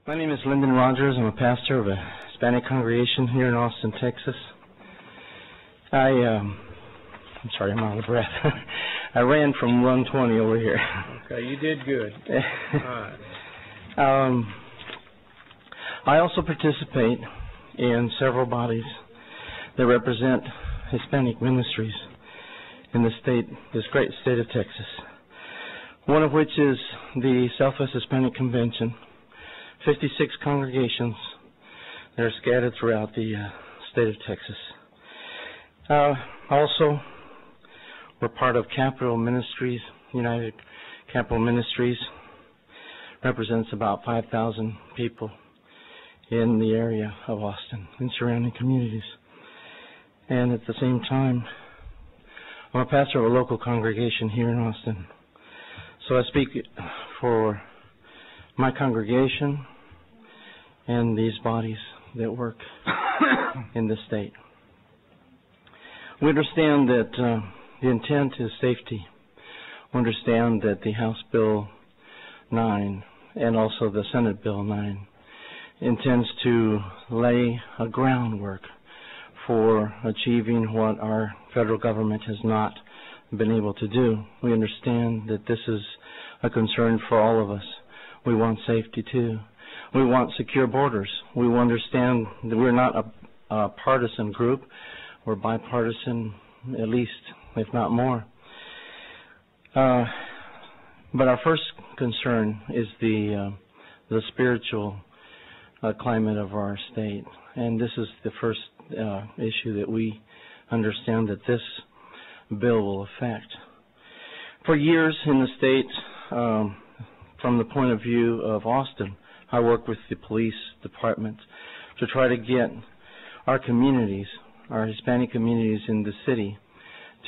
My name is Lyndon Rogers. I'm a pastor of a Hispanic congregation here in Austin, Texas. I'm sorry, I'm out of breath. I ran from 120 over here. Okay, you did good. All right. I also participate in several bodies that represent Hispanic ministries in this great state of Texas. One of which is the Southwest Hispanic Convention. 56 congregations that are scattered throughout the state of Texas. Also, we're part of Capital Ministries, United Capital Ministries. Represents about 5,000 people in the area of Austin and surrounding communities. And at the same time, I'm a pastor of a local congregation here in Austin. So I speak for my congregation and these bodies that work in the state. We understand that the intent is safety. We understand that the House Bill 9 and also the Senate Bill 9 intends to lay a groundwork for achieving what our federal government has not been able to do. We understand that this is a concern for all of us. We want safety too. We want secure borders. We understand that we're not a partisan group. We're bipartisan, at least, if not more. But our first concern is the spiritual climate of our state. And this is the first issue that we understand that this bill will affect. For years in the state, from the point of view of Austin, I work with the police department to try to get our communities, our Hispanic communities in the city,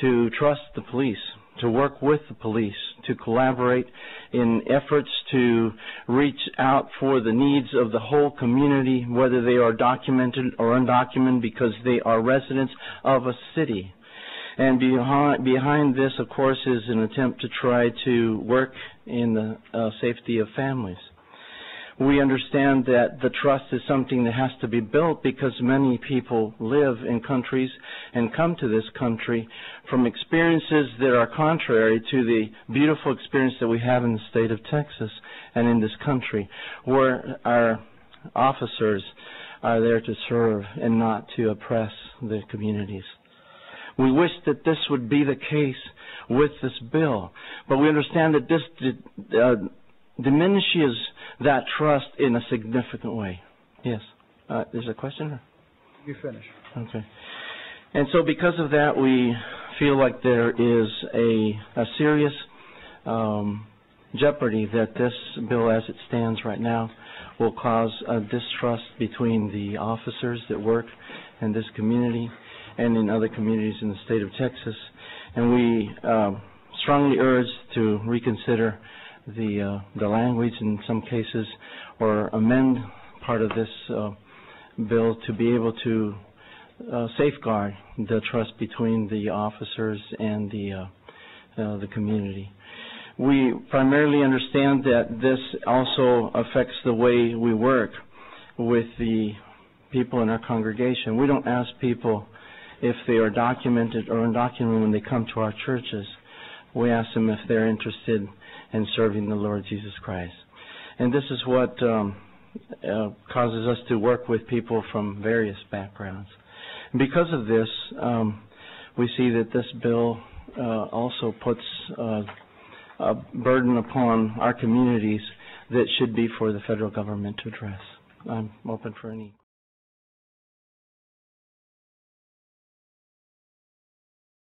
to trust the police, to work with the police, to collaborate in efforts to reach out for the needs of the whole community, whether they are documented or undocumented, because they are residents of a city. And behind this, of course, is an attempt to try to work in the safety of families. We understand that the trust is something that has to be built because many people live in countries and come to this country from experiences that are contrary to the beautiful experience that we have in the state of Texas and in this country, where our officers are there to serve and not to oppress the communities. We wish that this would be the case with this bill, but we understand that this diminishes that trust in a significant way. Yes. There's a question? You finish. Okay. And so because of that, we feel like there is a serious jeopardy that this bill as it stands right now will cause a distrust between the officers that work in this community and in other communities in the state of Texas. And we strongly urge to reconsider the language in some cases, or amend part of this bill to be able to safeguard the trust between the officers and the community. We primarily understand that this also affects the way we work with the people in our congregation. We don't ask people if they are documented or undocumented when they come to our churches. We ask them if they're interested in serving the Lord Jesus Christ. And this is what causes us to work with people from various backgrounds. And because of this, we see that this bill also puts a burden upon our communities that should be for the federal government to address. I'm open for any